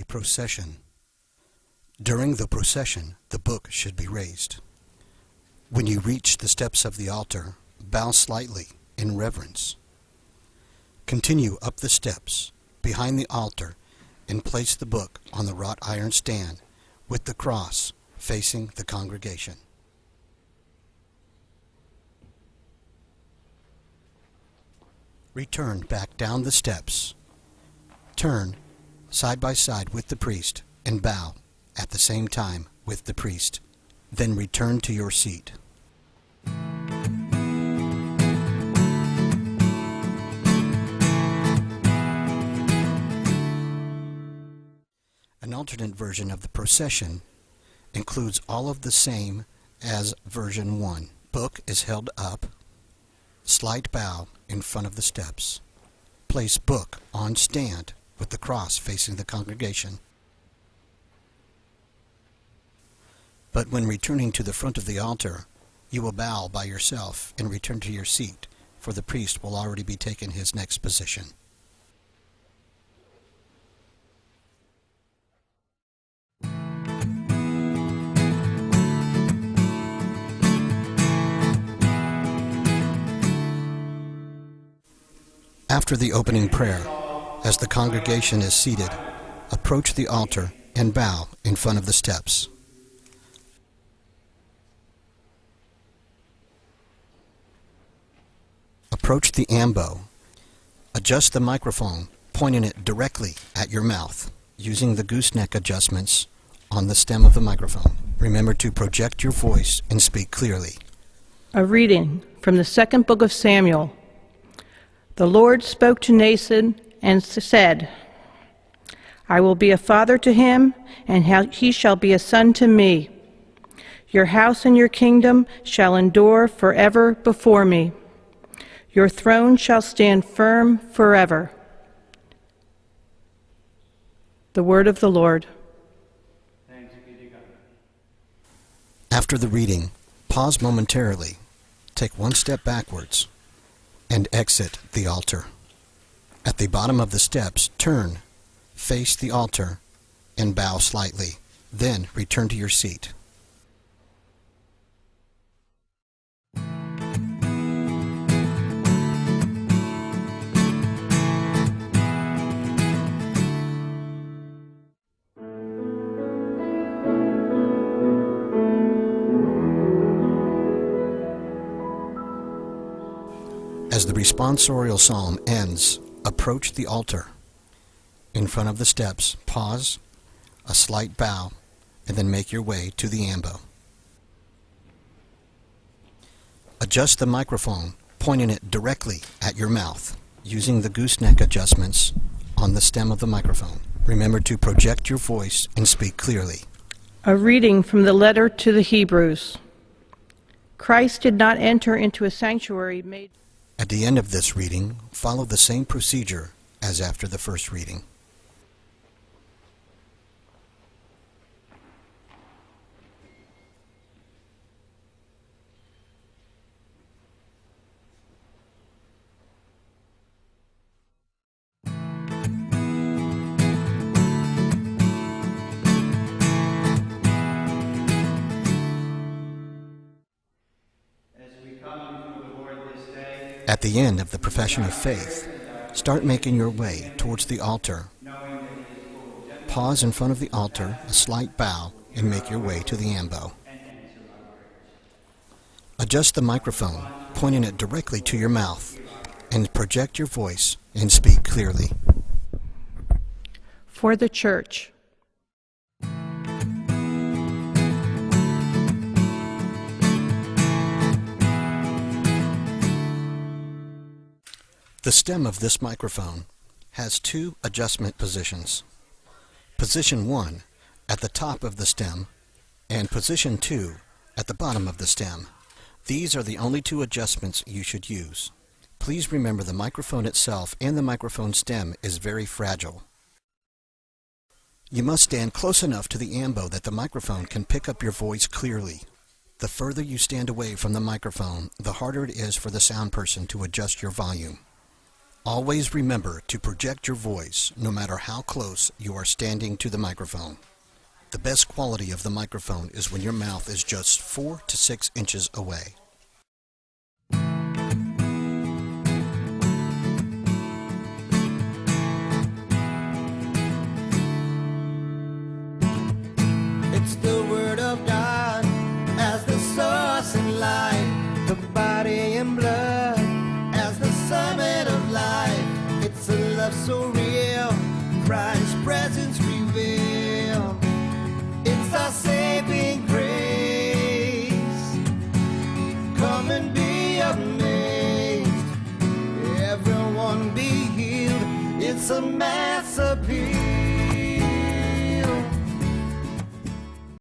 procession. During the procession, the book should be raised. When you reach the steps of the altar, bow slightly in reverence. Continue up the steps behind the altar and place the book on the wrought iron stand with the cross facing the congregation. Return back down the steps. Turn side by side with the priest and bow at the same time with the priest. Then return to your seat. An alternate version of the procession includes all of the same as version 1. Book is held up, slight bow in front of the steps. Place book on stand with the cross facing the congregation. But when returning to the front of the altar, you will bow by yourself and return to your seat, for the priest will already be taking his next position. After the opening prayer, as the congregation is seated, approach the altar and bow in front of the steps. Approach the ambo. Adjust the microphone, pointing it directly at your mouth, using the gooseneck adjustments on the stem of the microphone. Remember to project your voice and speak clearly. A reading from the second book of Samuel. The Lord spoke to Nathan and said, I will be a father to him, and he shall be a son to me. Your house and your kingdom shall endure forever before me. Your throne shall stand firm forever. The word of the Lord. Thanks be to God. After the reading, pause momentarily, take one step backwards, and exit the altar. At the bottom of the steps, turn, face the altar, and bow slightly. Then return to your seat. As the responsorial psalm ends, approach the altar. In front of the steps, pause, a slight bow, and then make your way to the ambo. Adjust the microphone, pointing it directly at your mouth, using the gooseneck adjustments on the stem of the microphone. Remember to project your voice and speak clearly. A reading from the letter to the Hebrews. Christ did not enter into a sanctuary made. At the end of this reading, follow the same procedure as after the first reading. At the end of the profession of faith, start making your way towards the altar. Pause in front of the altar, a slight bow, and make your way to the ambo. Adjust the microphone, pointing it directly to your mouth, and project your voice and speak clearly. For the church. The stem of this microphone has two adjustment positions. Position 1 at the top of the stem and position 2 at the bottom of the stem. These are the only two adjustments you should use. Please remember the microphone itself and the microphone stem is very fragile. You must stand close enough to the ambo that the microphone can pick up your voice clearly. The further you stand away from the microphone, the harder it is for the sound person to adjust your volume. Always remember to project your voice no matter how close you are standing to the microphone. The best quality of the microphone is when your mouth is just 4 to 6 inches away.